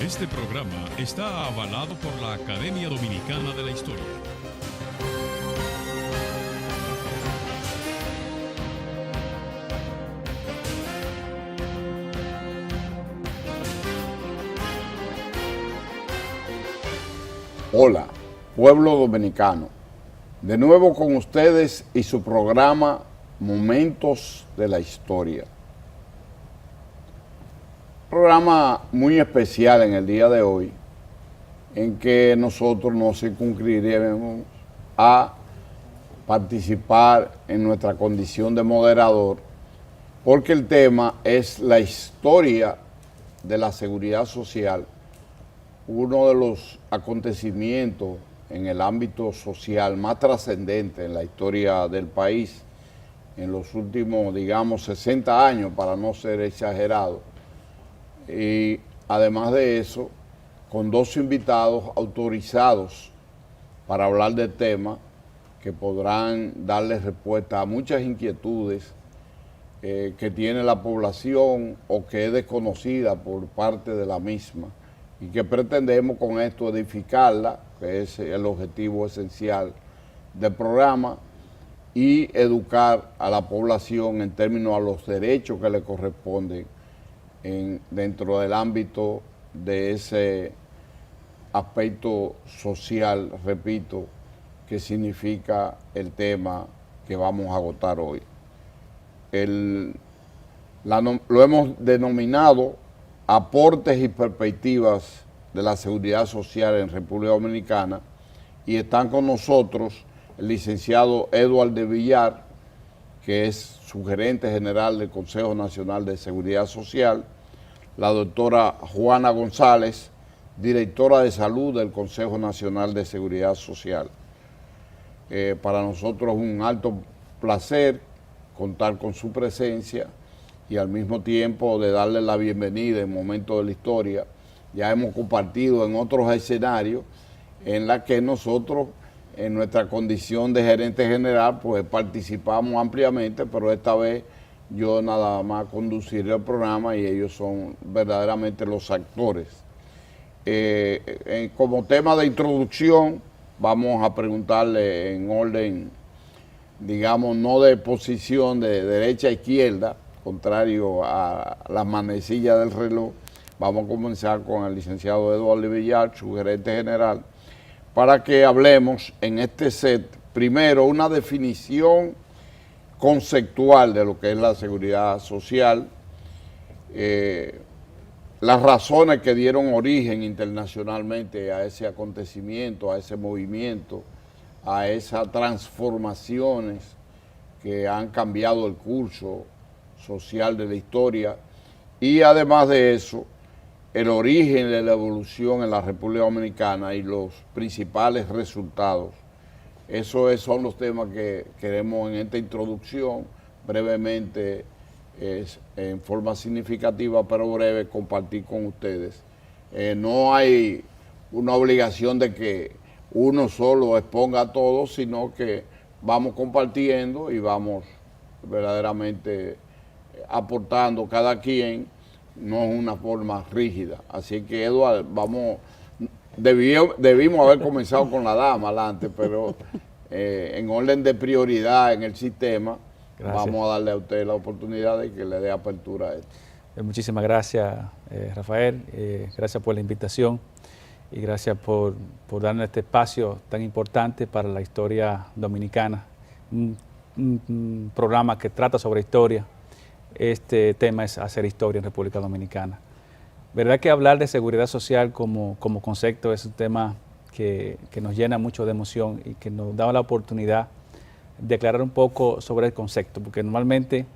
Este programa está avalado por la Academia Dominicana de la Historia. Hola, pueblo dominicano. De nuevo con ustedes y su programa Momentos de la Historia. Programa muy especial en el día de hoy, en que nosotros nos circunscribiremos a participar en nuestra condición de moderador, porque el tema es la historia de la seguridad social, uno de los acontecimientos en el ámbito social más trascendente en la historia del país en los últimos, digamos, 60 años, para no ser exagerado. Y además de eso, con dos invitados autorizados para hablar del tema, que podrán darle respuesta a muchas inquietudes que tiene la población o que es desconocida por parte de la misma, y que pretendemos con esto edificarla, que es el objetivo esencial del programa, y educar a la población en términos a los derechos que le corresponden dentro del ámbito de ese aspecto social, repito, que significa el tema que vamos a agotar hoy. Lo hemos denominado aportes y perspectivas de la seguridad social en República Dominicana, y están con nosotros el licenciado Eduardo de Villar, que es su gerente general del Consejo Nacional de Seguridad Social, la doctora Juana González, directora de salud del Consejo Nacional de Seguridad Social. Para nosotros es un alto placer contar con su presencia y al mismo tiempo de darle la bienvenida en momentos de la historia. Ya hemos compartido en otros escenarios en la que nosotros, en nuestra condición de gerente general, pues participamos ampliamente, pero esta vez yo nada más conduciré el programa y ellos son verdaderamente los actores. Como tema de introducción, vamos a preguntarle en orden, digamos, no de posición de derecha a izquierda, contrario a las manecillas del reloj. Vamos a comenzar con el licenciado Eduardo de Villar, su gerente general, para que hablemos en este set, primero, una definición conceptual de lo que es la seguridad social, las razones que dieron origen internacionalmente a ese acontecimiento, a ese movimiento, a esas transformaciones que han cambiado el curso social de la historia, y además de eso, el origen de la evolución en la República Dominicana y los principales resultados. Esos son los temas que queremos en esta introducción, brevemente, en forma significativa, pero breve, compartir con ustedes. No hay una obligación de que uno solo exponga todo, sino que vamos compartiendo y vamos verdaderamente aportando cada quien, no es una forma rígida. Así que, Eduardo, debimos haber comenzado con la dama adelante, pero en orden de prioridad en el sistema, gracias. Vamos a darle a usted la oportunidad de que le dé apertura a esto. Muchísimas gracias, Rafael. Gracias por la invitación y gracias por darnos este espacio tan importante para la historia dominicana. Un programa que trata sobre historia. Este tema es hacer historia en República Dominicana. Verdad que hablar de seguridad social como concepto es un tema que nos llena mucho de emoción y que nos da la oportunidad de aclarar un poco sobre el concepto, porque normalmente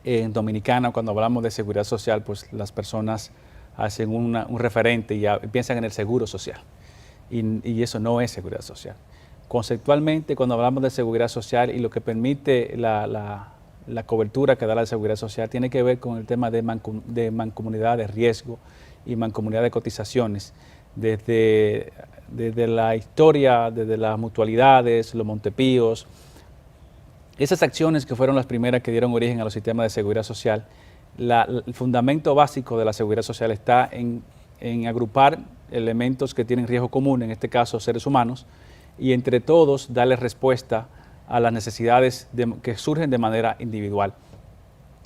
en Dominicana, cuando hablamos de seguridad social, pues las personas hacen un referente y piensan en el seguro social, y eso no es seguridad social. Conceptualmente, cuando hablamos de seguridad social y lo que permite la cobertura que da la seguridad social, tiene que ver con el tema de mancomunidad de riesgo y mancomunidad de cotizaciones. Desde la historia, desde las mutualidades, los Montepíos, esas acciones que fueron las primeras que dieron origen a los sistemas de seguridad social, el fundamento básico de la seguridad social está en en agrupar elementos que tienen riesgo común, en este caso seres humanos, y entre todos darle respuesta a las necesidades que surgen de manera individual.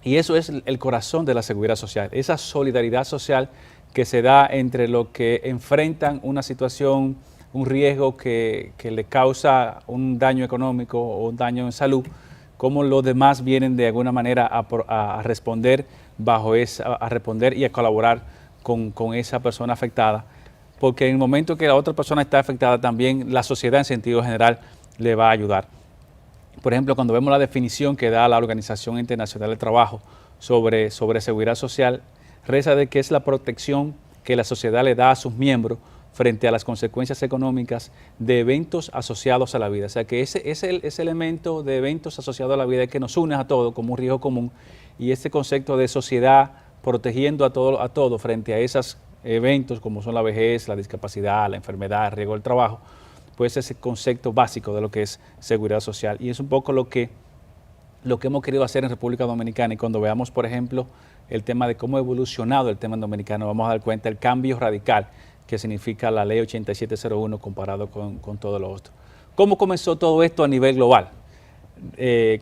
Y eso es el corazón de la seguridad social, esa solidaridad social que se da entre los que enfrentan una situación, un riesgo que le causa un daño económico o un daño en salud, como los demás vienen de alguna manera a responder a responder y a colaborar con esa persona afectada, porque en el momento que la otra persona está afectada también la sociedad en sentido general le va a ayudar. Por ejemplo, cuando vemos la definición que da la Organización Internacional del Trabajo sobre seguridad social, reza de que es la protección que la sociedad le da a sus miembros frente a las consecuencias económicas de eventos asociados a la vida. O sea que ese elemento de eventos asociados a la vida es que nos une a todos como un riesgo común, y ese concepto de sociedad protegiendo a todo frente a esos eventos como son la vejez, la discapacidad, la enfermedad, el riesgo del trabajo, pues ese concepto básico de lo que es seguridad social. Y es un poco lo que hemos querido hacer en República Dominicana, y cuando veamos, por ejemplo, el tema de cómo ha evolucionado el tema en Dominicano, vamos a dar cuenta del cambio radical que significa la ley 8701 comparado con todo lo otro. ¿Cómo comenzó todo esto a nivel global?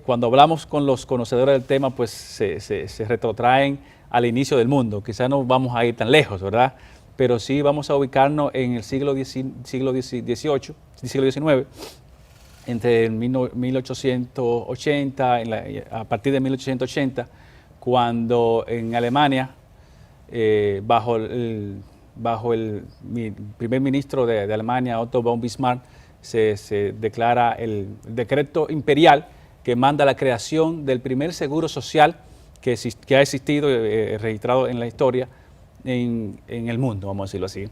Cuando hablamos con los conocedores del tema, pues se retrotraen al inicio del mundo. Quizás no vamos a ir tan lejos, ¿verdad? Pero sí vamos a ubicarnos en el siglo XIX, entre 1880, a partir de 1880, cuando en Alemania, bajo el primer ministro de Alemania, Otto von Bismarck, se declara el decreto imperial que manda la creación del primer seguro social que ha existido, registrado en la historia en el mundo, vamos a decirlo así,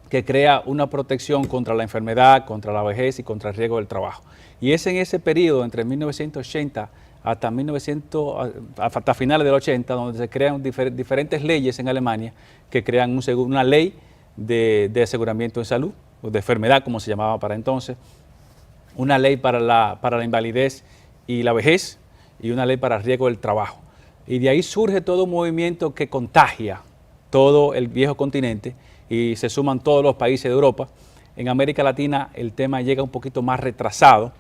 que crea una protección contra la enfermedad, contra la vejez y contra el riesgo del trabajo. Y es en ese periodo, entre 1980 hasta finales del 80, donde se crean diferentes leyes en Alemania que crean una ley de aseguramiento de salud, o de enfermedad como se llamaba para entonces, una ley para la invalidez y la vejez, y una ley para el riesgo del trabajo. Y de ahí surge todo un movimiento que contagia todo el viejo continente, y se suman todos los países de Europa. En América Latina el tema llega un poquito más retrasado,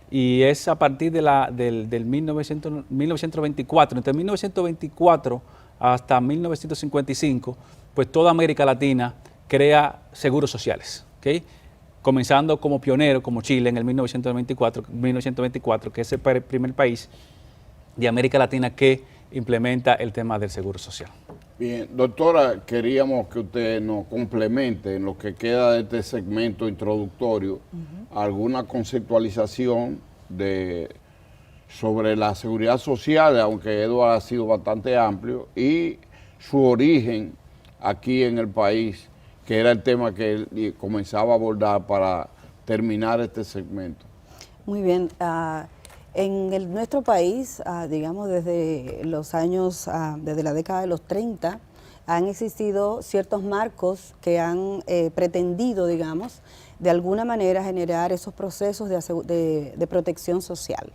y es a partir del 1924, entre 1924 hasta 1955, pues toda América Latina crea seguros sociales, ¿okay? Comenzando como pionero, como Chile en el 1924, que es el primer país de América Latina que implementa el tema del seguro social. Bien, doctora, queríamos que usted nos complemente en lo que queda de este segmento introductorio, alguna conceptualización sobre la seguridad social, aunque Eduardo ha sido bastante amplio, y su origen aquí en el país, que era el tema que él comenzaba a abordar para terminar este segmento. Muy bien. En nuestro país, digamos desde los años, desde la década de los 30, han existido ciertos marcos que han pretendido, digamos, de alguna manera generar esos procesos de protección social.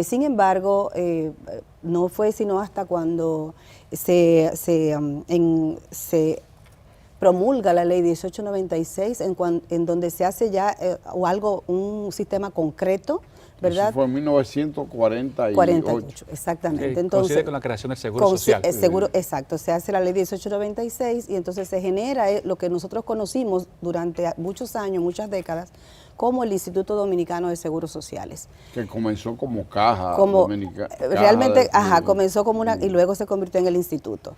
Sin embargo, no fue sino hasta cuando se promulga la ley 1896, en donde se hace ya un sistema concreto, ¿verdad? Eso fue en 1948. 48, exactamente. Entonces, coincide con la creación del seguro social. Exacto, se hace la ley 1896 y entonces se genera lo que nosotros conocimos durante muchos años, muchas décadas, como el Instituto Dominicano de Seguros Sociales. Que comenzó como caja dominicana. Realmente, comenzó como y luego se convirtió en el instituto.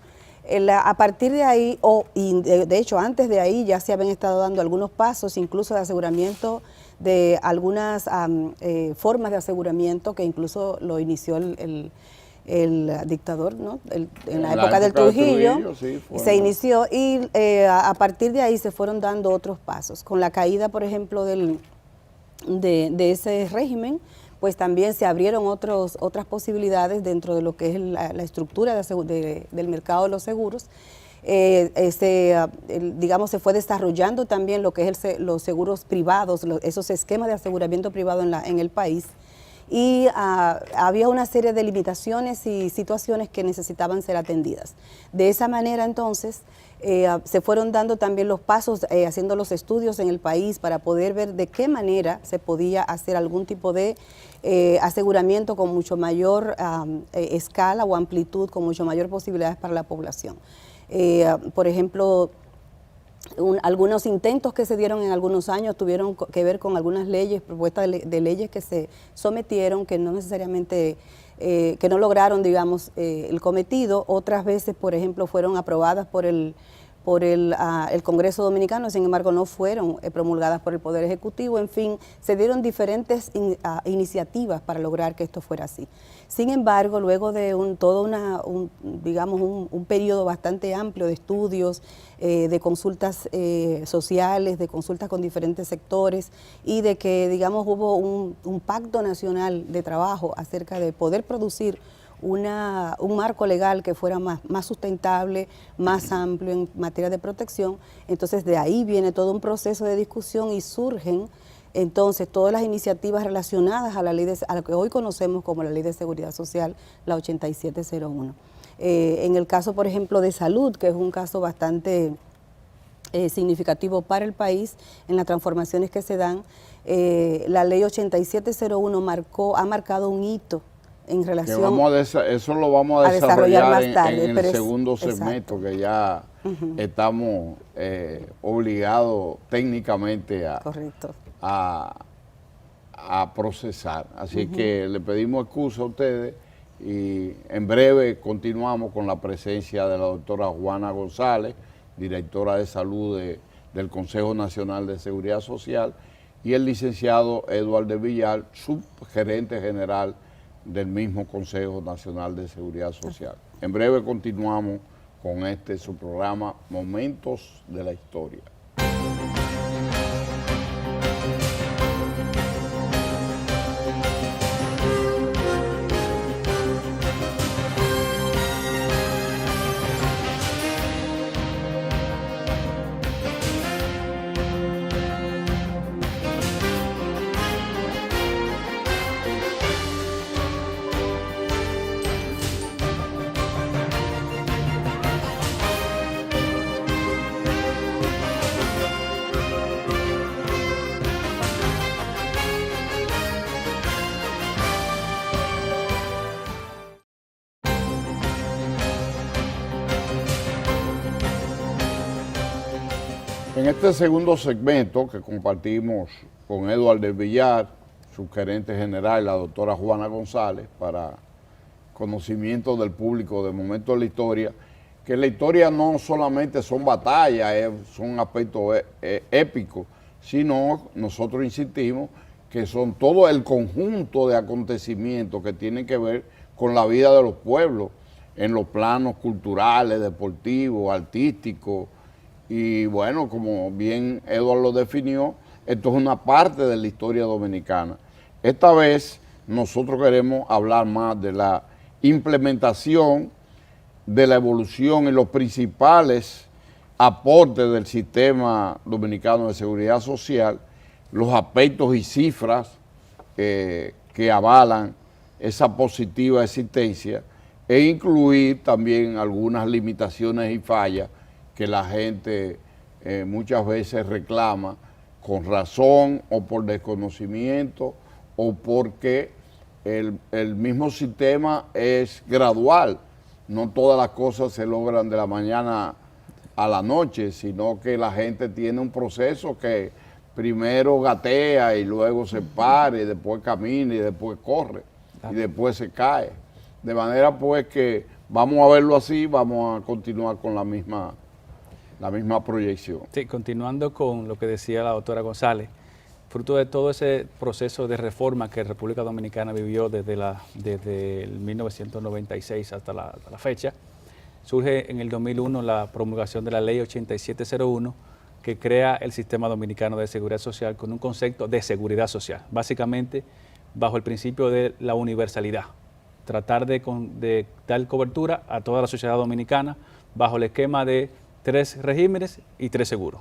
A partir de ahí, de hecho antes de ahí ya se habían estado dando algunos pasos, incluso de aseguramiento, de algunas formas de aseguramiento que incluso lo inició el dictador, ¿no? En la época del Trujillo, sí, se inició, y a partir de ahí se fueron dando otros pasos. Con la caída, por ejemplo, de ese régimen, pues también se abrieron otras posibilidades dentro de lo que es la estructura del mercado de los seguros. Digamos, se fue desarrollando también lo que es los seguros privados, esos esquemas de aseguramiento privado en el país. y había una serie de limitaciones y situaciones que necesitaban ser atendidas. De esa manera, entonces, se fueron dando también los pasos, haciendo los estudios en el país para poder ver de qué manera se podía hacer algún tipo de aseguramiento con mucho mayor escala o amplitud, con mucho mayor posibilidades para la población. Por ejemplo, algunos intentos que se dieron en algunos años tuvieron que ver con algunas leyes, propuestas de leyes que se sometieron, que no necesariamente, que no lograron, digamos, el cometido. Otras veces, por ejemplo, fueron aprobadas por el Congreso Dominicano, sin embargo no fueron promulgadas por el Poder Ejecutivo. En fin, se dieron diferentes iniciativas para lograr que esto fuera así. Sin embargo, luego de un periodo bastante amplio de estudios, de consultas sociales, de consultas con diferentes sectores y de que, digamos, hubo un pacto nacional de trabajo acerca de poder producir un marco legal que fuera más sustentable, más amplio en materia de protección. Entonces de ahí viene todo un proceso de discusión y surgen entonces todas las iniciativas relacionadas a a lo que hoy conocemos como la Ley de Seguridad Social, la 8701. En el caso, por ejemplo, de salud, que es un caso bastante significativo para el país en las transformaciones que se dan, la Ley 8701 ha marcado un hito en relación eso lo vamos a desarrollar más tarde, en el segundo segmento, que ya estamos obligados técnicamente a procesar. Así que le pedimos excusa a ustedes y en breve continuamos con la presencia de la doctora Juana González, directora de salud del Consejo Nacional de Seguridad Social, y el licenciado Eduardo Villar, subgerente general del mismo Consejo Nacional de Seguridad Social. En breve continuamos con su programa Momentos de la Historia. En este segundo segmento que compartimos con Eduardo Villar, subgerente general, y la doctora Juana González, para conocimiento del público de Momentos de la Historia, que la historia no solamente son batallas, son aspectos épicos, sino nosotros insistimos que son todo el conjunto de acontecimientos que tienen que ver con la vida de los pueblos, en los planos culturales, deportivos, artísticos. Y bueno, como bien Eduardo lo definió, esto es una parte de la historia dominicana. Esta vez nosotros queremos hablar más de la implementación, de la evolución y los principales aportes del sistema dominicano de seguridad social, los aspectos y cifras que avalan esa positiva existencia, e incluir también algunas limitaciones y fallas que la gente muchas veces reclama con razón o por desconocimiento o porque el mismo sistema es gradual. No todas las cosas se logran de la mañana a la noche, sino que la gente tiene un proceso que primero gatea y luego se para y después camina y después corre y después se cae. De manera pues que vamos a verlo así, vamos a continuar con la misma proyección. Sí, continuando con lo que decía la doctora González, fruto de todo ese proceso de reforma que República Dominicana vivió desde el 1996 hasta la fecha, surge en el 2001 la promulgación de la Ley 8701, que crea el Sistema Dominicano de Seguridad Social con un concepto de seguridad social, básicamente bajo el principio de la universalidad, tratar de dar cobertura a toda la sociedad dominicana bajo el esquema de 3 regímenes y 3 seguros.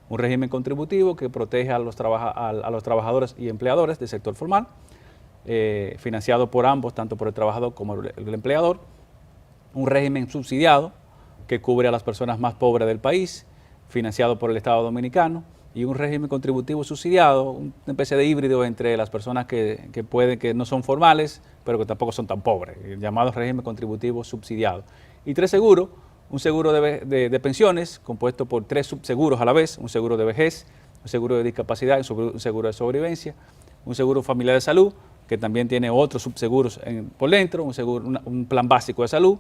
Un régimen contributivo que protege a los trabajadores y empleadores del sector formal, financiado por ambos, tanto por el trabajador como el empleador, un régimen subsidiado que cubre a las personas más pobres del país, financiado por el Estado Dominicano, y un régimen contributivo subsidiado, una especie de híbrido entre las personas que no son formales, pero que tampoco son tan pobres, el llamado régimen contributivo subsidiado. Y 3 seguros, un seguro de pensiones compuesto por 3 subseguros a la vez, un seguro de vejez, un seguro de discapacidad, un seguro de sobrevivencia, un seguro familiar de salud, que también tiene otros subseguros por dentro, un plan básico de salud,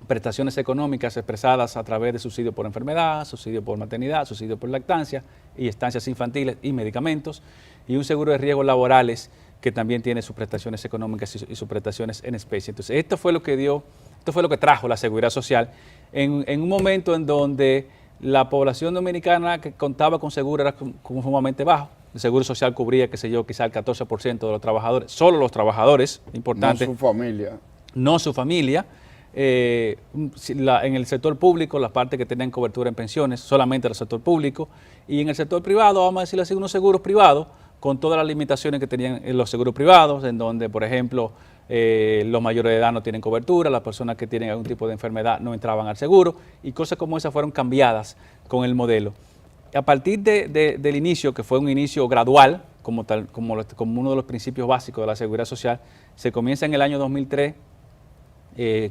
prestaciones económicas expresadas a través de subsidio por enfermedad, subsidio por maternidad, subsidio por lactancia y estancias infantiles y medicamentos, y un seguro de riesgos laborales que también tiene sus prestaciones económicas y sus prestaciones en especie. Entonces, esto fue lo que trajo la seguridad social en un momento en donde la población dominicana que contaba con seguro era como sumamente bajo. El seguro social cubría, qué sé yo, quizá el 14% de los trabajadores, solo los trabajadores, importante. No su familia. No su familia. En el sector público, las partes que tenían cobertura en pensiones, solamente el sector público, y en el sector privado, vamos a decirlo así, unos seguros privados, con todas las limitaciones que tenían en los seguros privados, en donde, por ejemplo, los mayores de edad no tienen cobertura, las personas que tienen algún tipo de enfermedad no entraban al seguro, y cosas como esas fueron cambiadas con el modelo. A partir del inicio, que fue un inicio gradual, como uno de los principios básicos de la seguridad social, se comienza en el año 2003,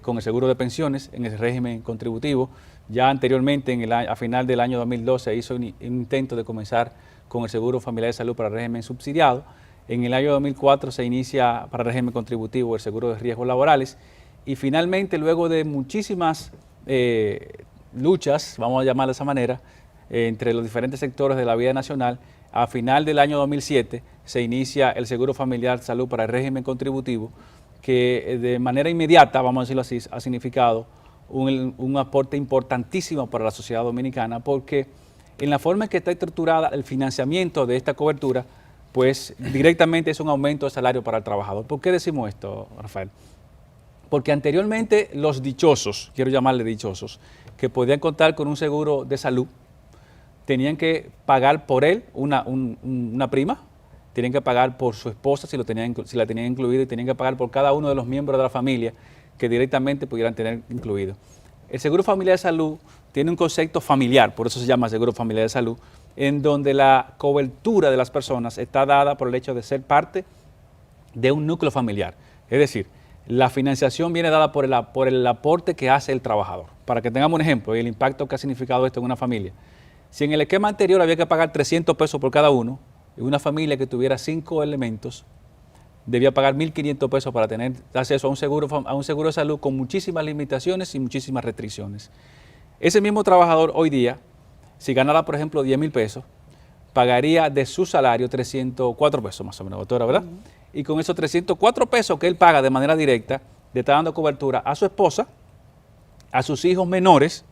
con el seguro de pensiones en el régimen contributivo. Ya anteriormente, a final del año 2012, se hizo un intento de comenzar con el seguro familiar de salud para el régimen subsidiado. En el año 2004 se inicia para el régimen contributivo el seguro de riesgos laborales. Y finalmente, luego de muchísimas luchas, vamos a llamarlo de esa manera, entre los diferentes sectores de la vida nacional, a final del año 2007 se inicia el seguro familiar de salud para el régimen contributivo, que de manera inmediata, vamos a decirlo así, ha significado un aporte importantísimo para la sociedad dominicana, porque en la forma en que está estructurada el financiamiento de esta cobertura, pues directamente es un aumento de salario para el trabajador. ¿Por qué decimos esto, Rafael? Porque anteriormente los dichosos, quiero llamarle dichosos, que podían contar con un seguro de salud, tenían que pagar por él una prima, tienen que pagar por su esposa si la tenían incluida, y tenían que pagar por cada uno de los miembros de la familia que directamente pudieran tener incluido. El seguro familiar de salud tiene un concepto familiar, por eso se llama seguro familiar de salud, en donde la cobertura de las personas está dada por el hecho de ser parte de un núcleo familiar. Es decir, la financiación viene dada por el aporte que hace el trabajador. Para que tengamos un ejemplo y el impacto que ha significado esto en una familia. Si en el esquema anterior había que pagar 300 pesos por cada uno, y una familia que tuviera 5 elementos debía pagar 1.500 pesos para tener acceso a un seguro de salud con muchísimas limitaciones y muchísimas restricciones. Ese mismo trabajador hoy día, si ganara, por ejemplo, 10.000 pesos, pagaría de su salario 304 pesos más o menos, doctora, ¿verdad? Y con esos 304 pesos que él paga de manera directa, le está dando cobertura a su esposa, a sus hijos menores,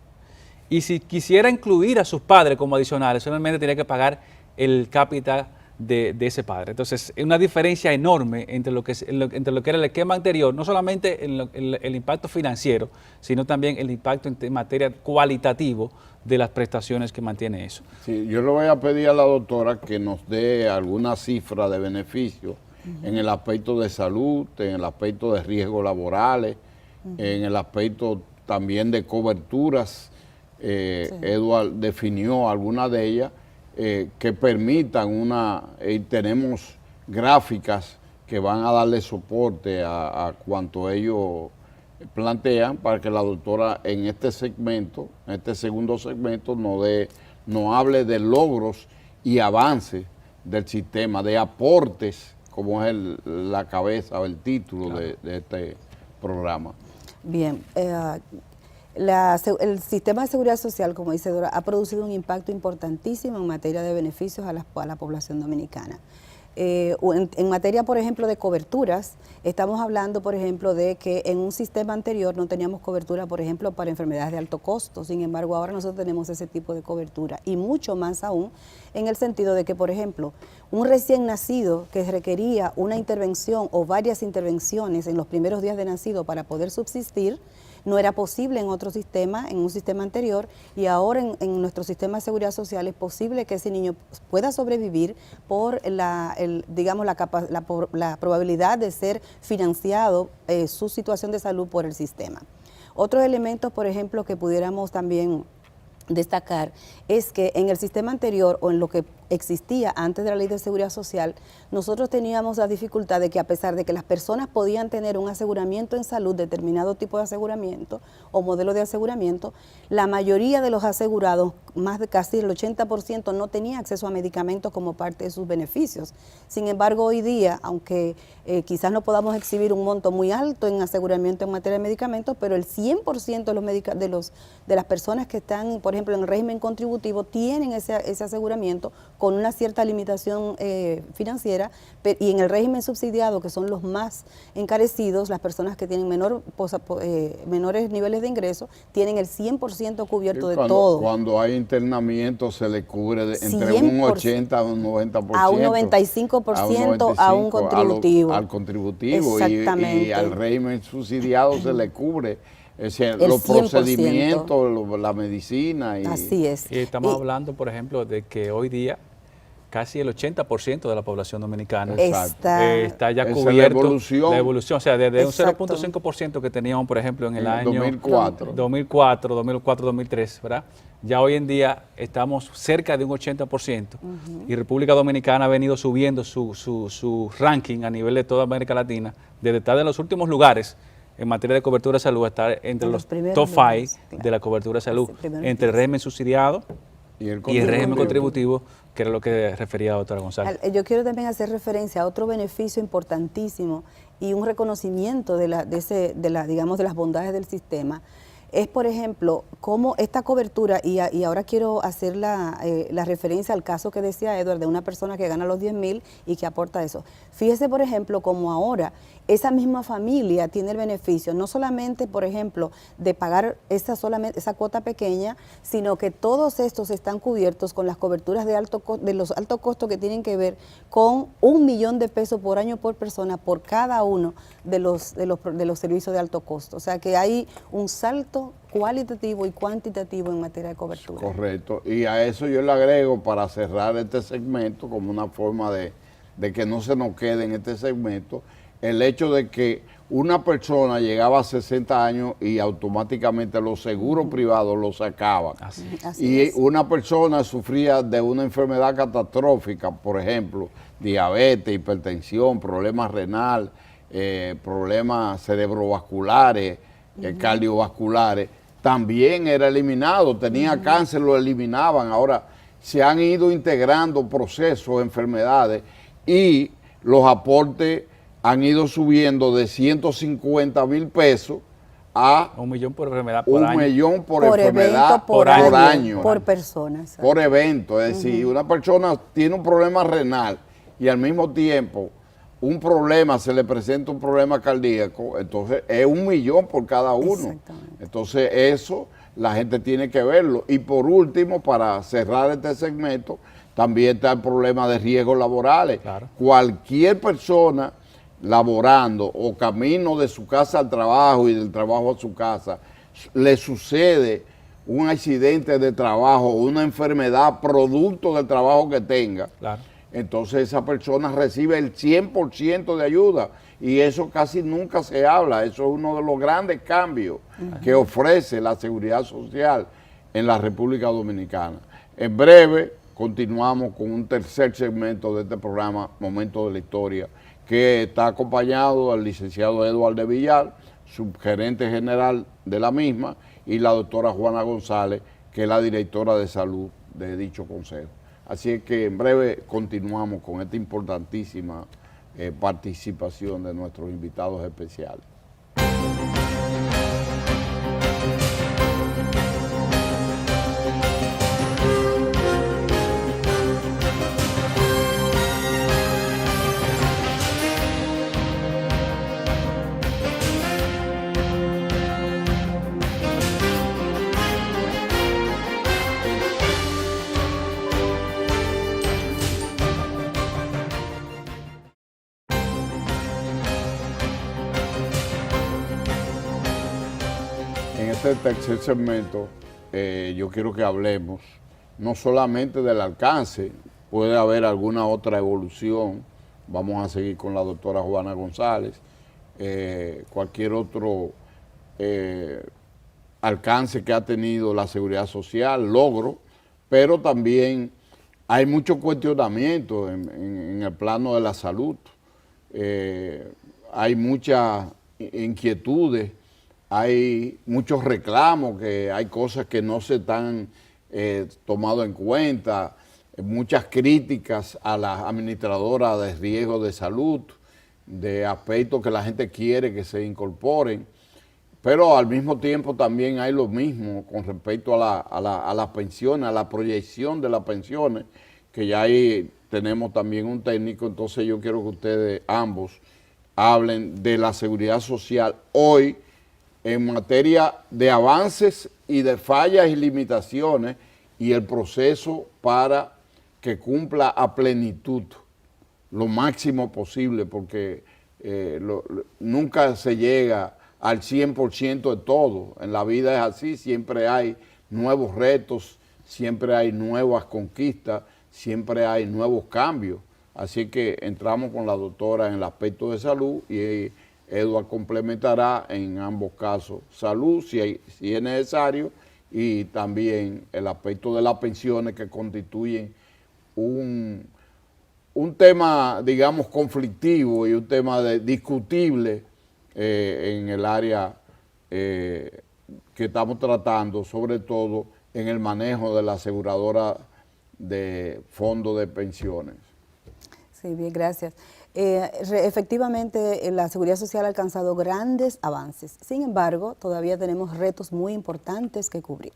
y si quisiera incluir a sus padres como adicionales, solamente tenía que pagar el capital de ese padre. Entonces, es una diferencia enorme entre lo que era el esquema anterior, no solamente el impacto financiero, sino también el impacto en materia cualitativo de las prestaciones que mantiene eso. Sí, yo le voy a pedir a la doctora que nos dé alguna cifra de beneficio en el aspecto de salud, en el aspecto de riesgos laborales, en el aspecto también de coberturas. Eduard definió algunas de ellas que permitan tenemos gráficas que van a darle soporte a cuanto ellos plantean, para que la doctora en este segmento, en este segundo segmento, nos hable de logros y avances del sistema, de aportes, como es la cabeza o el título, claro, de este programa. Bien, el sistema de seguridad social, como dice Dora, ha producido un impacto importantísimo en materia de beneficios a la población dominicana. En materia, por ejemplo, de coberturas, estamos hablando, por ejemplo, de que en un sistema anterior no teníamos cobertura, por ejemplo, para enfermedades de alto costo. Sin embargo, ahora nosotros tenemos ese tipo de cobertura, y mucho más aún en el sentido de que, por ejemplo, un recién nacido que requería una intervención o varias intervenciones en los primeros días de nacido para poder subsistir, no era posible en otro sistema, en un sistema anterior, y ahora en nuestro sistema de seguridad social es posible que ese niño pueda sobrevivir por la probabilidad de ser financiado su situación de salud por el sistema. Otros elementos, por ejemplo, que pudiéramos también destacar es que en el sistema anterior o en lo que existía antes de la Ley de Seguridad Social, nosotros teníamos la dificultad de que a pesar de que las personas podían tener un aseguramiento en salud, determinado tipo de aseguramiento o modelo de aseguramiento, la mayoría de los asegurados, más de casi el 80%, no tenía acceso a medicamentos como parte de sus beneficios. Sin embargo, hoy día, aunque quizás no podamos exhibir un monto muy alto en aseguramiento en materia de medicamentos, pero el 100% de las personas que están, por ejemplo, en el régimen contributivo, tienen ese aseguramiento con una cierta limitación financiera, y en el régimen subsidiado, que son los más encarecidos, las personas que tienen menores niveles de ingreso, tienen el 100% cubierto de todo. Cuando hay internamiento se le cubre entre un 80 a un 90%. A un 95% a un contributivo. Al contributivo y al régimen subsidiado se le cubre. Es decir, los procedimientos, la medicina. Así es. Y estamos hablando, por ejemplo, de que hoy día casi el 80% de la población dominicana está ya cubierto. La evolución, o sea, desde un 0.5% que teníamos, por ejemplo, en el año 2004, 2003, ¿verdad? Ya hoy en día estamos cerca de un 80%. Y República Dominicana ha venido subiendo su ranking a nivel de toda América Latina, desde estar en los últimos lugares en materia de cobertura de salud, estar entre los top 5 de la cobertura de salud, entre el régimen subsidiado y el régimen contributivo, que era lo que refería la doctora González. Yo quiero también hacer referencia a otro beneficio importantísimo y un reconocimiento de las bondades del sistema. Es, por ejemplo, cómo esta cobertura, y ahora quiero hacer la referencia al caso que decía Edward, de una persona que gana los 10,000 y que aporta eso. Fíjese, por ejemplo, cómo ahora esa misma familia tiene el beneficio, no solamente, por ejemplo, de pagar esa cuota pequeña, sino que todos estos están cubiertos con las coberturas de los altos costos que tienen que ver con $1,000,000 por año por persona por cada uno de los servicios de alto costo. O sea que hay un salto cualitativo y cuantitativo en materia de cobertura. Correcto. Y a eso yo le agrego, para cerrar este segmento, como una forma de que no se nos quede en este segmento, el hecho de que una persona llegaba a 60 años y automáticamente los seguros privados lo sacaban. Y una persona sufría de una enfermedad catastrófica, por ejemplo, diabetes, hipertensión, problemas renal, problemas cerebrovasculares, cardiovasculares, también era eliminado. Tenía cáncer, lo eliminaban. Ahora se han ido integrando procesos, enfermedades, y los aportes han ido subiendo de 150,000 pesos a $1 millón por enfermedad por año. $1 millón por enfermedad por año. Por persona. Por evento. Es decir, una persona tiene un problema renal y al mismo tiempo se le presenta un problema cardíaco, entonces es $1 millón por cada uno. Entonces eso la gente tiene que verlo. Y por último, para cerrar este segmento, también está el problema de riesgos laborales. Claro. Cualquier persona laborando o camino de su casa al trabajo y del trabajo a su casa, le sucede un accidente de trabajo, una enfermedad producto del trabajo que tenga, entonces esa persona recibe el 100% de ayuda, y eso casi nunca se habla. Eso es uno de los grandes cambios que ofrece la seguridad social en la República Dominicana. En breve continuamos con un tercer segmento de este programa, Momento de la Historia, que está acompañado del licenciado Eduardo de Villar, subgerente general de la misma, y la doctora Juana González, que es la directora de salud de dicho consejo. Así es que en breve continuamos con esta importantísima participación de nuestros invitados especiales. este tercer segmento, yo quiero que hablemos no solamente del alcance, puede haber alguna otra evolución. Vamos a seguir con la doctora Juana González, cualquier otro alcance que ha tenido la seguridad social, logro, pero también hay mucho cuestionamiento en el plano de la salud. Hay muchas inquietudes, hay muchos reclamos, que hay cosas que no se están tomando en cuenta, muchas críticas a las administradoras de riesgo de salud, de aspectos que la gente quiere que se incorporen, pero al mismo tiempo también hay lo mismo con respecto a las pensiones, a la proyección de las pensiones, que ya ahí tenemos también un técnico. Entonces yo quiero que ustedes ambos hablen de la seguridad social hoy en materia de avances y de fallas y limitaciones y el proceso para que cumpla a plenitud lo máximo posible, porque nunca se llega al 100% de todo. En la vida es así, siempre hay nuevos retos, siempre hay nuevas conquistas, siempre hay nuevos cambios. Así que entramos con la doctora en el aspecto de salud y Edward complementará en ambos casos salud, si es necesario, y también el aspecto de las pensiones, que constituyen un tema, digamos, conflictivo y un tema discutible en el área que estamos tratando, sobre todo en el manejo de la aseguradora de fondos de pensiones. Sí, bien, gracias. Efectivamente, la seguridad social ha alcanzado grandes avances. Sin embargo, todavía tenemos retos muy importantes que cubrir.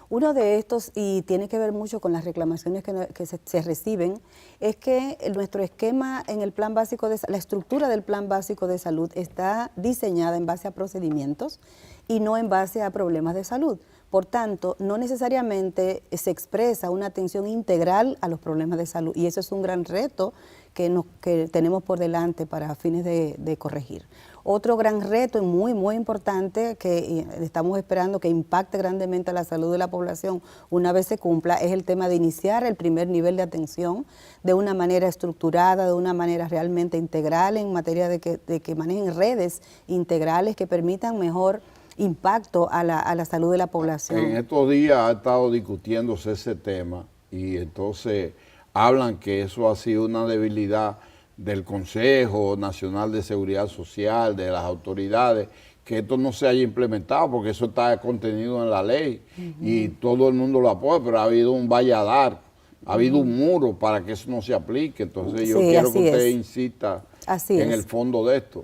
Uno de estos, y tiene que ver mucho con las reclamaciones que se reciben, es que nuestro esquema en el plan básico la estructura del plan básico de salud está diseñada en base a procedimientos y no en base a problemas de salud. Por tanto, no necesariamente se expresa una atención integral a los problemas de salud, y eso es un gran reto que tenemos por delante para fines de corregir. Otro gran reto muy, muy importante que estamos esperando que impacte grandemente a la salud de la población una vez se cumpla es el tema de iniciar el primer nivel de atención de una manera estructurada, de una manera realmente integral, en materia de que manejen redes integrales que permitan mejor impacto a la salud de la población. En estos días ha estado discutiéndose ese tema y entonces hablan que eso ha sido una debilidad del Consejo Nacional de Seguridad Social, de las autoridades, que esto no se haya implementado, porque eso está contenido en la ley y todo el mundo lo apoya, pero ha habido un valladar, ha habido un muro para que eso no se aplique. Entonces yo quiero que usted insista en el fondo de esto.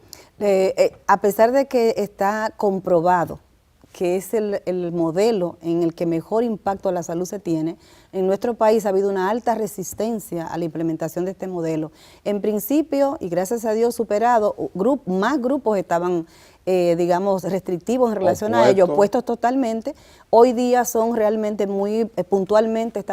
A pesar de que está comprobado que es el modelo en el que mejor impacto a la salud se tiene, en nuestro país ha habido una alta resistencia a la implementación de este modelo. En principio, y gracias a Dios superado, más grupos estaban, digamos, restrictivos en relación a ello, opuestos totalmente. Hoy día son realmente muy puntualmente,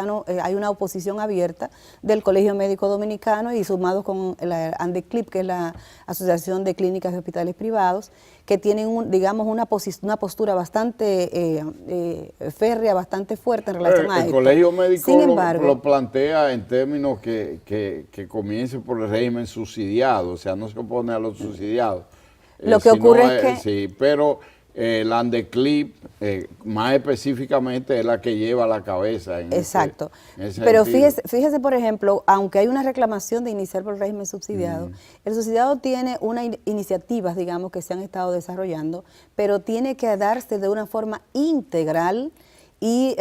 hay una oposición abierta del Colegio Médico Dominicano y sumados con la ANDECLIP, que es la Asociación de Clínicas y Hospitales Privados, que tienen, digamos, una postura bastante férrea, bastante fuerte en relación a esto. El Colegio Médico lo plantea en términos que comience por el régimen subsidiado, o sea, no se opone a los subsidiados. Lo que ocurre es que... Sí, pero la ANDECLIP, más específicamente, es la que lleva la cabeza. Exacto. Pero fíjese, por ejemplo, aunque hay una reclamación de iniciar por el régimen subsidiado, el subsidiado tiene unas iniciativas, digamos, que se han estado desarrollando, pero tiene que darse de una forma integral y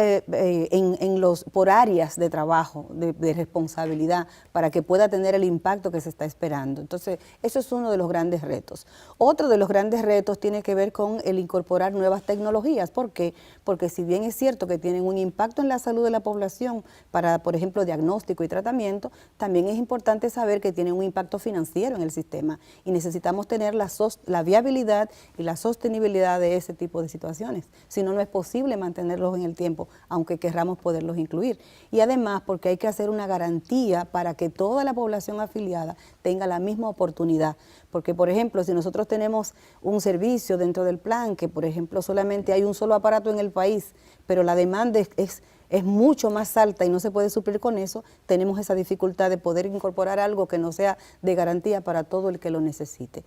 por áreas de trabajo, de responsabilidad, para que pueda tener el impacto que se está esperando. Entonces, eso es uno de los grandes retos. Otro de los grandes retos tiene que ver con el incorporar nuevas tecnologías. ¿Por qué? Porque si bien es cierto que tienen un impacto en la salud de la población para, por ejemplo, diagnóstico y tratamiento, también es importante saber que tienen un impacto financiero en el sistema y necesitamos tener la viabilidad y la sostenibilidad de ese tipo de situaciones. Si no, no es posible mantenerlos en el tiempo, aunque querramos poderlos incluir. Y además porque hay que hacer una garantía para que toda la población afiliada tenga la misma oportunidad. Porque, por ejemplo, si nosotros tenemos un servicio dentro del plan, que por ejemplo solamente hay un solo aparato en el país, pero la demanda es mucho más alta y no se puede suplir con eso, tenemos esa dificultad de poder incorporar algo que no sea de garantía para todo el que lo necesite.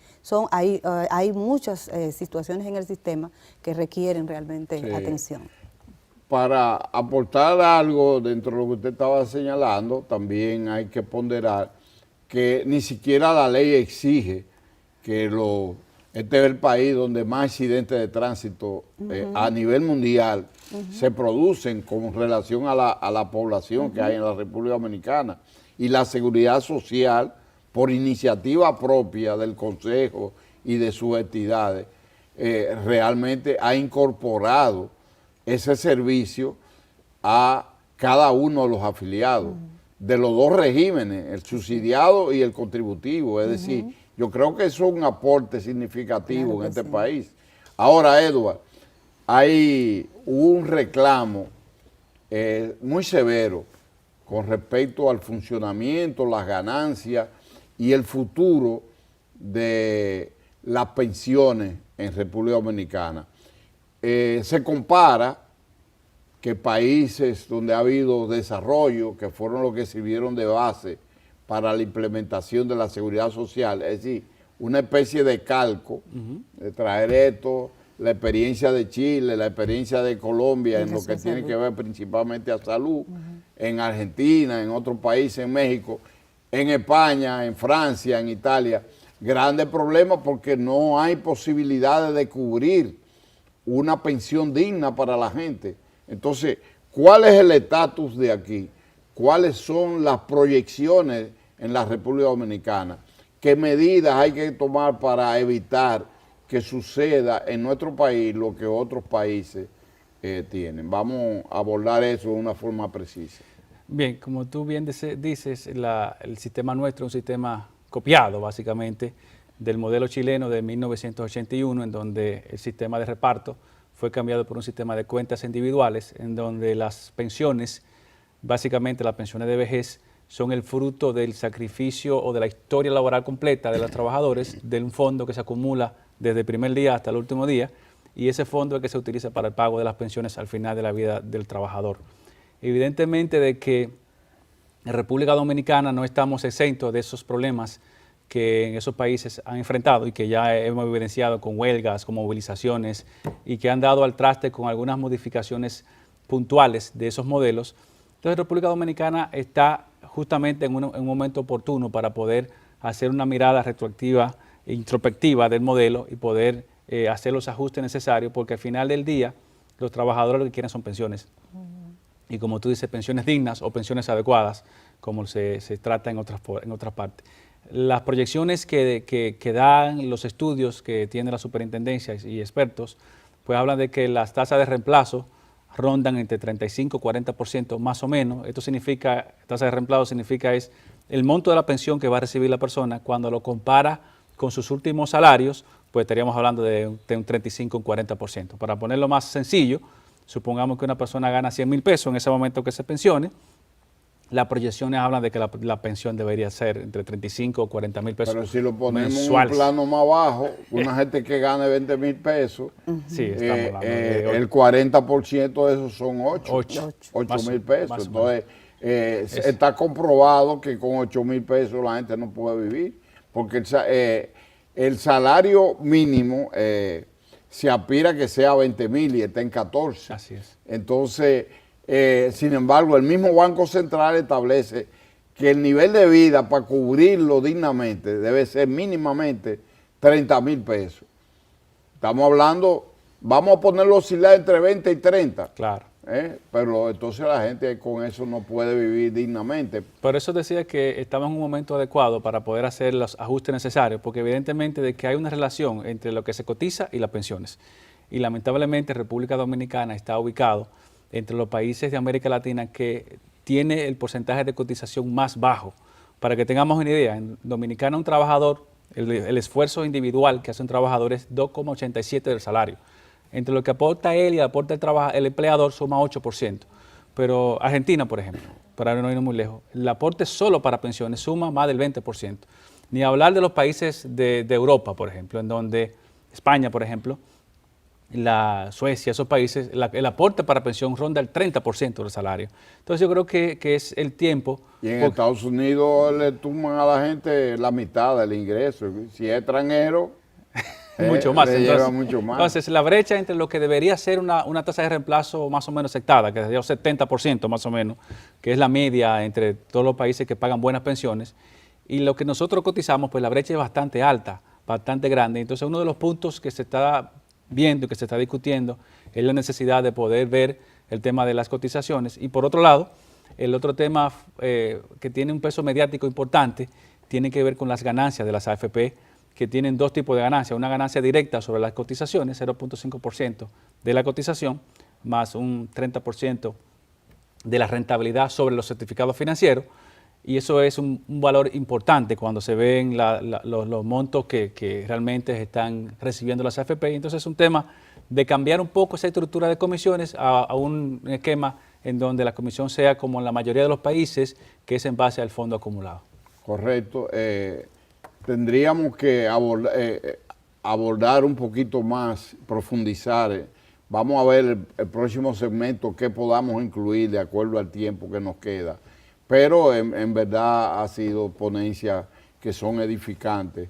Hay muchas situaciones en el sistema que requieren realmente atención. Para aportar algo dentro de lo que usted estaba señalando, también hay que ponderar que ni siquiera la ley exige que este es el país donde más accidentes de tránsito a nivel mundial se producen con relación a la población que hay en la República Dominicana. Y la seguridad social, por iniciativa propia del Consejo y de sus entidades, realmente ha incorporado ese servicio a cada uno de los afiliados, de los dos regímenes, el subsidiado y el contributivo. Es decir, yo creo que eso es un aporte significativo en este país. Ahora, Edward, hay un reclamo muy severo con respecto al funcionamiento, las ganancias y el futuro de las pensiones en República Dominicana. Se compara que países donde ha habido desarrollo, que fueron los que sirvieron de base para la implementación de la seguridad social, es decir, una especie de calco, de traer esto, la experiencia de Chile, la experiencia de Colombia en lo que tiene que ver principalmente a salud, en Argentina, en otros países, en México, en España, en Francia, en Italia, grandes problemas porque no hay posibilidades de cubrir una pensión digna para la gente. Entonces, ¿cuál es el estatus de aquí? ¿Cuáles son las proyecciones en la República Dominicana? ¿Qué medidas hay que tomar para evitar que suceda en nuestro país lo que otros países tienen? Vamos a abordar eso de una forma precisa. Bien, como tú bien dices, el sistema nuestro es un sistema copiado básicamente del modelo chileno de 1981, en donde el sistema de reparto fue cambiado por un sistema de cuentas individuales, en donde las pensiones, básicamente las pensiones de vejez, son el fruto del sacrificio o de la historia laboral completa de los trabajadores, de un fondo que se acumula desde el primer día hasta el último día, y ese fondo es el que se utiliza para el pago de las pensiones al final de la vida del trabajador. Evidentemente de que en República Dominicana no estamos exentos de esos problemas que en esos países han enfrentado y que ya hemos evidenciado con huelgas, con movilizaciones y que han dado al traste con algunas modificaciones puntuales de esos modelos. Entonces República Dominicana está justamente en un momento oportuno para poder hacer una mirada retroactiva e introspectiva del modelo y poder hacer los ajustes necesarios, porque al final del día los trabajadores lo que quieren son pensiones. Y como tú dices, pensiones dignas o pensiones adecuadas, como se trata en otras partes. Las proyecciones que dan los estudios que tiene la superintendencia y expertos, pues hablan de que las tasas de reemplazo rondan entre 35 y 40% más o menos. Esto significa, tasa de reemplazo significa es el monto de la pensión que va a recibir la persona cuando lo compara con sus últimos salarios, pues estaríamos hablando de un 35 o 40%. Para ponerlo más sencillo, supongamos que una persona gana 100 mil pesos en ese momento que se pensione, las proyecciones hablan de que la pensión debería ser entre 35 o 40 mil pesos. Pero si lo ponemos mensuales. en un plano más bajo, una gente que gane 20 mil pesos, sí, estamos hablando de el 40% de esos son 8 mil pesos. Más Entonces, está comprobado que con 8 mil pesos la gente no puede vivir, porque el salario mínimo se aspira a que sea 20 mil y está en 14. Así es. Entonces, sin embargo, el mismo Banco Central establece que el nivel de vida para cubrirlo dignamente debe ser mínimamente 30 mil pesos. Estamos hablando, vamos a ponerlo oscilar entre 20 y 30. Claro. Pero entonces la gente con eso no puede vivir dignamente. Por eso decía que estamos en un momento adecuado para poder hacer los ajustes necesarios, porque evidentemente de que hay una relación entre lo que se cotiza y las pensiones. Y lamentablemente República Dominicana está ubicado entre los países de América Latina que tiene el porcentaje de cotización más bajo. Para que tengamos una idea, en Dominicana un trabajador, el esfuerzo individual que hace un trabajador es 2,87 del salario. entre lo que aporta él y aporta el empleador suma 8%. Pero Argentina, por ejemplo, para no irnos muy lejos, el aporte solo para pensiones suma más del 20%. Ni hablar de los países de Europa, por ejemplo, en donde España, por ejemplo, la Suecia, esos países, el aporte para pensión ronda el 30% del salario. Entonces yo creo que es el tiempo. Y en Estados Unidos le tumban a la gente la mitad del ingreso. Si es extranjero, mucho más. Le lleva mucho más. Entonces la brecha entre lo que debería ser una tasa de reemplazo más o menos aceptada, que sería el 70% más o menos, que es la media entre todos los países que pagan buenas pensiones, y lo que nosotros cotizamos, pues la brecha es bastante alta, bastante grande. Entonces uno de los puntos que se está viendo y que se está discutiendo es la necesidad de poder ver el tema de las cotizaciones. Y por otro lado, el otro tema que tiene un peso mediático importante tiene que ver con las ganancias de las AFP, que tienen dos tipos de ganancias. Una ganancia directa sobre las cotizaciones, 0.5% de la cotización, más un 30% de la rentabilidad sobre los certificados financieros. Y eso es un valor importante cuando se ven los montos que realmente están recibiendo las AFP. Entonces es un tema de cambiar un poco esa estructura de comisiones a un esquema en donde la comisión sea como en la mayoría de los países, que es en base al fondo acumulado. Correcto. Tendríamos que abordar un poquito más, profundizar. Vamos a ver el próximo segmento, qué podamos incluir de acuerdo al tiempo que nos queda. Pero en verdad ha sido ponencias que son edificantes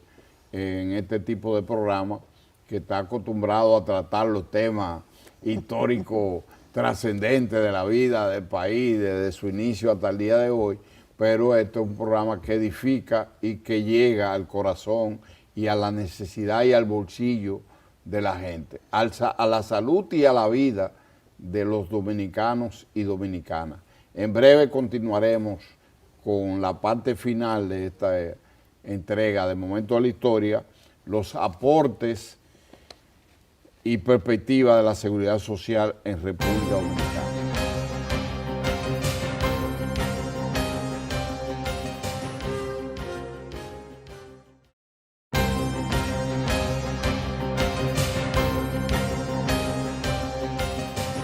en este tipo de programa, que está acostumbrado a tratar los temas históricos trascendentes de la vida del país, desde su inicio hasta el día de hoy. Pero este es un programa que edifica y que llega al corazón y a la necesidad y al bolsillo de la gente, a la salud y a la vida de los dominicanos y dominicanas. En breve continuaremos con la parte final de esta entrega de Momento de la Historia, los aportes y perspectivas de la seguridad social en República Dominicana.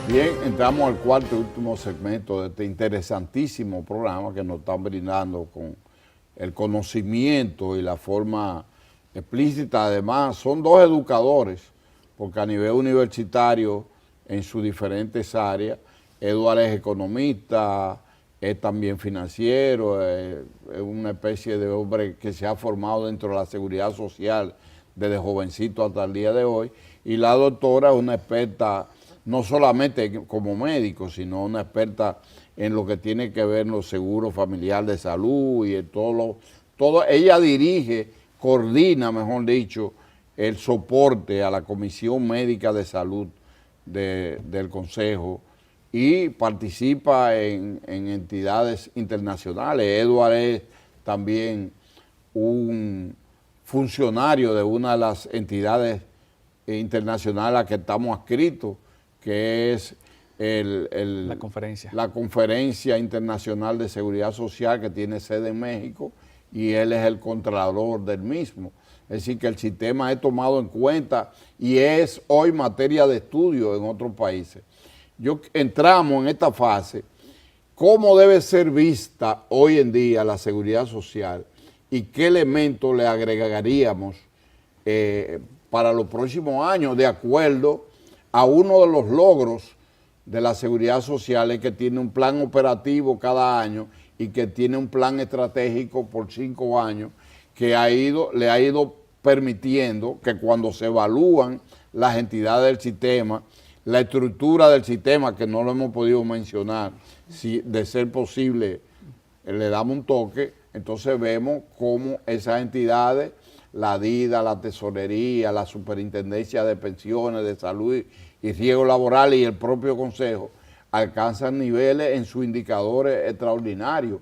Bien, entramos al cuarto y último segmento de este interesantísimo programa que nos están brindando con el conocimiento y la forma explícita. Además, son dos educadores, porque a nivel universitario, en sus diferentes áreas, Eduardo es economista, es también financiero, es una especie de hombre que se ha formado dentro de la seguridad social desde jovencito hasta el día de hoy, y la doctora es una experta no solamente como médico, sino una experta en lo que tiene que ver los seguros familiares de salud y en todo. Ella dirige, coordina, mejor dicho, el soporte a la Comisión Médica de Salud del Consejo y participa en entidades internacionales. Edward es también un funcionario de una de las entidades internacionales a las que estamos adscritos, que es la Conferencia Internacional de Seguridad Social, que tiene sede en México, y él es el contralor del mismo. Es decir, que el sistema es tomado en cuenta y es hoy materia de estudio en otros países. Entramos en esta fase, cómo debe ser vista hoy en día la seguridad social y qué elementos le agregaríamos para los próximos años, de acuerdo a uno de los logros de la seguridad social, es que tiene un plan operativo cada año y que tiene un plan estratégico por 5 años que le ha ido permitiendo que cuando se evalúan las entidades del sistema, la estructura del sistema, que no lo hemos podido mencionar, si de ser posible le damos un toque, entonces vemos cómo esas entidades, la DIDA, la Tesorería, la Superintendencia de Pensiones, de Salud y Riesgo Laboral y el propio Consejo alcanzan niveles en sus indicadores extraordinarios.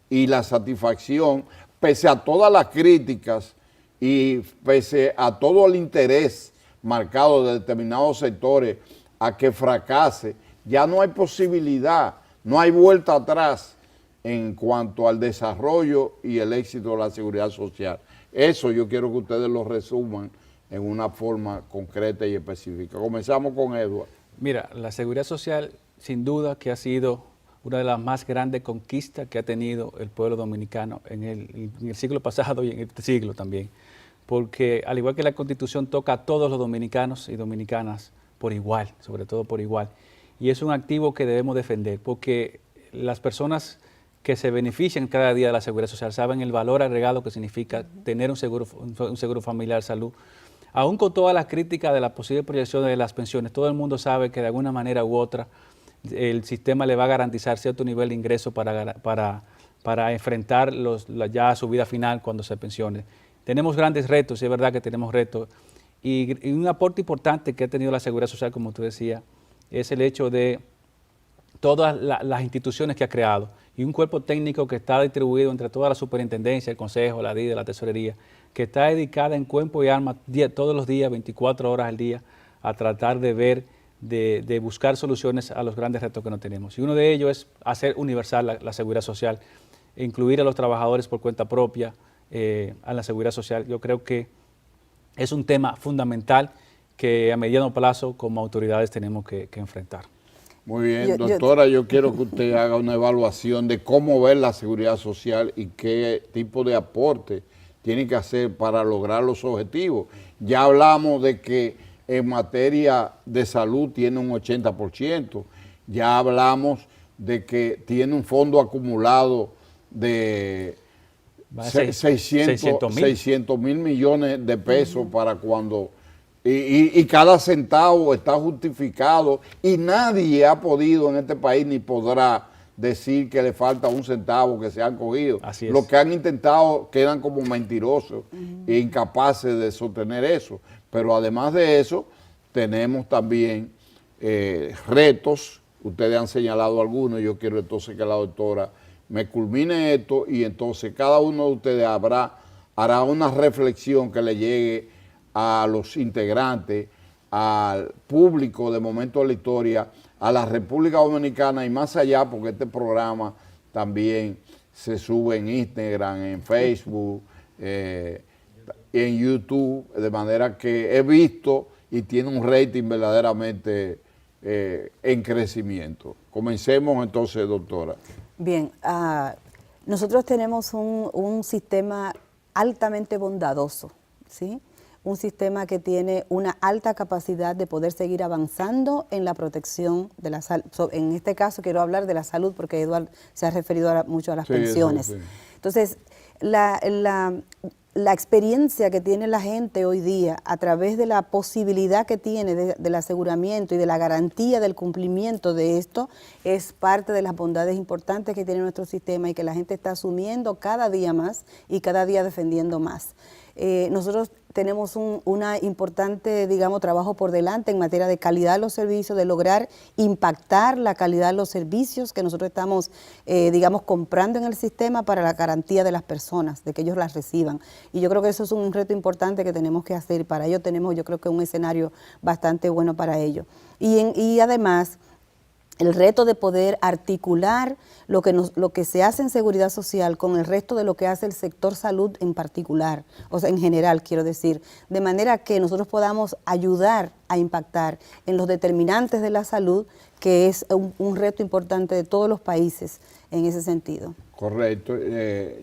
Y la satisfacción, pese a todas las críticas y pese a todo el interés marcado de determinados sectores a que fracase, ya no hay posibilidad, no hay vuelta atrás en cuanto al desarrollo y el éxito de la seguridad social. Eso yo quiero que ustedes lo resuman en una forma concreta y específica. Comenzamos con Edward. Mira, la seguridad social sin duda que ha sido una de las más grandes conquistas que ha tenido el pueblo dominicano en el siglo pasado y en este siglo también, porque al igual que la Constitución toca a todos los dominicanos y dominicanas por igual, sobre todo por igual, y es un activo que debemos defender, porque las personas que se benefician cada día de la seguridad social saben el valor agregado que significa tener un seguro familiar de salud. Aún con todas las críticas de la posible proyección de las pensiones, todo el mundo sabe que de alguna manera u otra el sistema le va a garantizar cierto nivel de ingreso para enfrentar ya su vida final cuando se pensione. Tenemos grandes retos, y es verdad que tenemos retos, y un aporte importante que ha tenido la seguridad social, como tú decías, es el hecho de todas las instituciones que ha creado y un cuerpo técnico que está distribuido entre toda la superintendencia, el consejo, la DIDE, la tesorería, que está dedicada en cuerpo y alma todos los días, 24 horas al día, a tratar de ver, de buscar soluciones a los grandes retos que no tenemos. Y uno de ellos es hacer universal la seguridad social, incluir a los trabajadores por cuenta propia a la seguridad social. Yo creo que es un tema fundamental que a mediano plazo como autoridades tenemos que enfrentar. Muy bien, doctora, yo quiero que usted haga una evaluación de cómo ver la seguridad social y qué tipo de aporte tiene que hacer para lograr los objetivos. Ya hablamos de que en materia de salud tiene un 80%, ya hablamos de que tiene un fondo acumulado de 600 mil millones de pesos para cuando... Y cada centavo está justificado y nadie ha podido en este país ni podrá decir que le falta un centavo que se han cogido. Así es. Los que han intentado quedan como mentirosos e incapaces de sostener eso. Pero además de eso, tenemos también retos. Ustedes han señalado algunos. Yo quiero entonces que la doctora me culmine esto y entonces cada uno de ustedes hará una reflexión que le llegue a los integrantes, al público de Momento de la Historia, a la República Dominicana y más allá, porque este programa también se sube en Instagram, en Facebook, en YouTube, de manera que he visto y tiene un rating verdaderamente en crecimiento. Comencemos entonces, doctora. Bien, nosotros tenemos un sistema altamente bondadoso, ¿sí? Un sistema que tiene una alta capacidad de poder seguir avanzando en la protección de la salud. En este caso quiero hablar de la salud porque Eduard se ha referido mucho a las pensiones. Sí. Entonces, la experiencia que tiene la gente hoy día a través de la posibilidad que tiene del aseguramiento y de la garantía del cumplimiento de esto es parte de las bondades importantes que tiene nuestro sistema y que la gente está asumiendo cada día más y cada día defendiendo más. Nosotros tenemos una importante, digamos, trabajo por delante en materia de calidad de los servicios, de lograr impactar la calidad de los servicios que nosotros estamos, digamos, comprando en el sistema para la garantía de las personas, de que ellos las reciban. Y yo creo que eso es un reto importante que tenemos que hacer y para ello tenemos, yo creo que un escenario bastante bueno para ello. Y además, el reto de poder articular lo que se hace en seguridad social con el resto de lo que hace el sector salud en particular, o sea, en general quiero decir, de manera que nosotros podamos ayudar a impactar en los determinantes de la salud, que es un reto importante de todos los países en ese sentido. Correcto.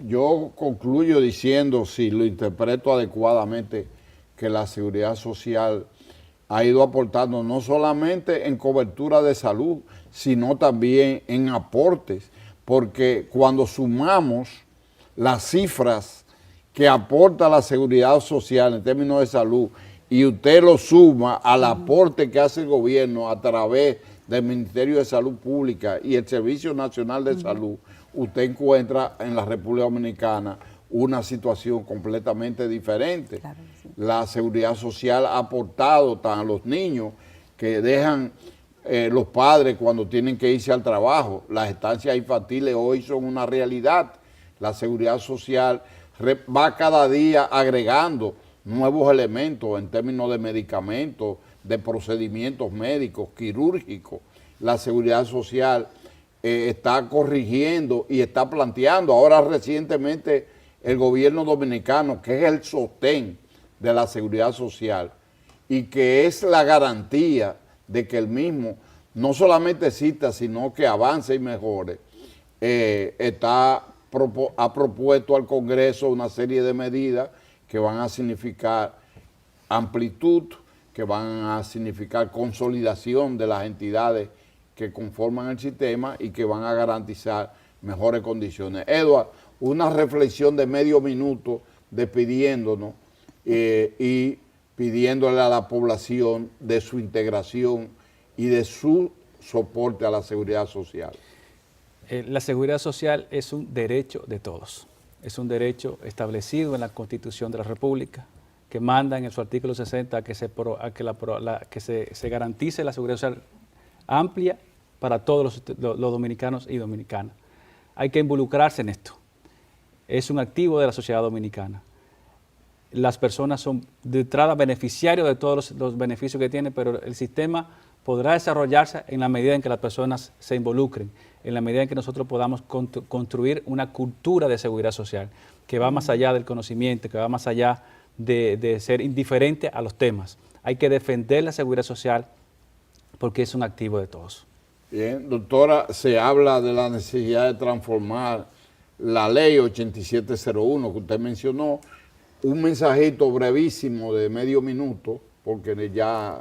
Yo concluyo diciendo, si lo interpreto adecuadamente, que la seguridad social ha ido aportando no solamente en cobertura de salud, sino también en aportes, porque cuando sumamos las cifras que aporta la seguridad social en términos de salud y usted lo suma al aporte que hace el gobierno a través del Ministerio de Salud Pública y el Servicio Nacional de Salud, usted encuentra en la República Dominicana una situación completamente diferente. Claro, sí. La seguridad social ha aportado a los niños que dejan los padres cuando tienen que irse al trabajo. Las estancias infantiles hoy son una realidad. La seguridad social va cada día agregando nuevos elementos en términos de medicamentos, de procedimientos médicos, quirúrgicos. La seguridad social está corrigiendo y está planteando. Ahora recientemente el gobierno dominicano, que es el sostén de la seguridad social y que es la garantía de que el mismo no solamente exista, sino que avance y mejore, ha propuesto al Congreso una serie de medidas que van a significar amplitud, que van a significar consolidación de las entidades que conforman el sistema y que van a garantizar mejores condiciones. Edward, una reflexión de medio minuto despidiéndonos y pidiéndole a la población de su integración y de su soporte a la seguridad social. La seguridad social es un derecho de todos. Es un derecho establecido en la Constitución de la República, que manda en su artículo 60 que se garantice la seguridad social amplia para todos los dominicanos y dominicanas. Hay que involucrarse en esto. Es un activo de la sociedad dominicana. Las personas son de entrada beneficiarios de todos los beneficios que tienen, pero el sistema podrá desarrollarse en la medida en que las personas se involucren, en la medida en que nosotros podamos construir una cultura de seguridad social que va más allá del conocimiento, que va más allá de ser indiferente a los temas. Hay que defender la seguridad social porque es un activo de todos. Bien, doctora, se habla de la necesidad de transformar la ley 8701 que usted mencionó. Un mensajito brevísimo de medio minuto, porque ya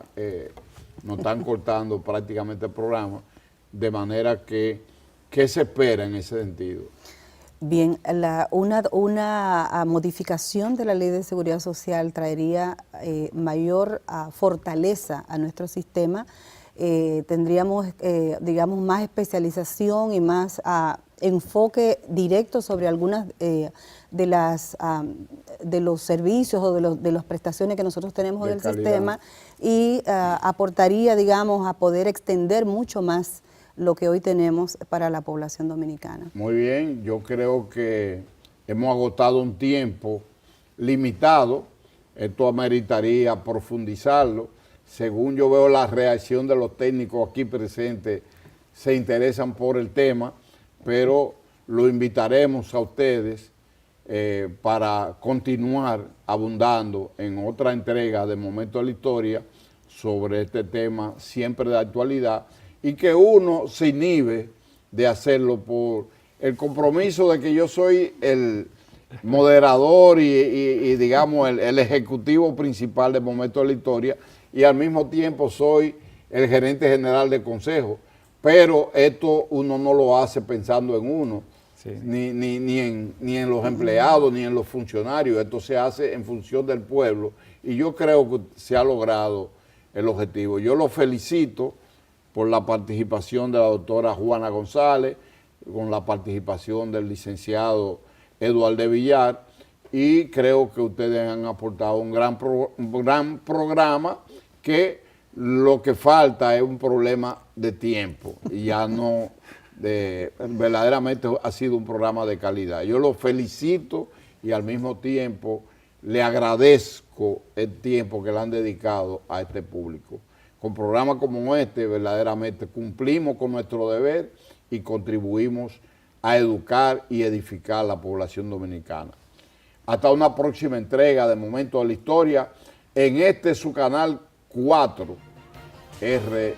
nos están cortando prácticamente el programa, de manera que, ¿qué se espera en ese sentido? Bien, una modificación de la Ley de Seguridad Social traería mayor fortaleza a nuestro sistema. Tendríamos, digamos, más especialización y más enfoque directo sobre algunas de los servicios o de las prestaciones que nosotros tenemos en el sistema y aportaría, digamos, a poder extender mucho más lo que hoy tenemos para la población dominicana. Muy bien, yo creo que hemos agotado un tiempo limitado, esto ameritaría profundizarlo. Según yo veo la reacción de los técnicos aquí presentes, se interesan por el tema, pero lo invitaremos a ustedes para continuar abundando en otra entrega de Momento de la Historia sobre este tema siempre de actualidad y que uno se inhibe de hacerlo por el compromiso de que yo soy el moderador y digamos el ejecutivo principal de Momento de la Historia y al mismo tiempo soy el gerente general del consejo, pero esto uno no lo hace pensando en uno, sí, ni en los empleados, ni en los funcionarios, esto se hace en función del pueblo y yo creo que se ha logrado el objetivo. Yo lo felicito por la participación de la doctora Juana González, con la participación del licenciado Eduardo de Villar, y creo que ustedes han aportado un gran programa que lo que falta es un problema de tiempo y ya no, verdaderamente ha sido un programa de calidad. Yo lo felicito y al mismo tiempo le agradezco el tiempo que le han dedicado a este público. Con programas como este, verdaderamente cumplimos con nuestro deber y contribuimos a educar y edificar la población dominicana. Hasta una próxima entrega de Momento de la Historia en este su canal 4 RD.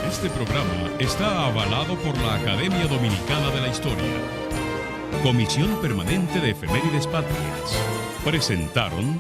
Este programa está avalado por la Academia Dominicana de la Historia. Comisión Permanente de Efemérides Patrias. Presentaron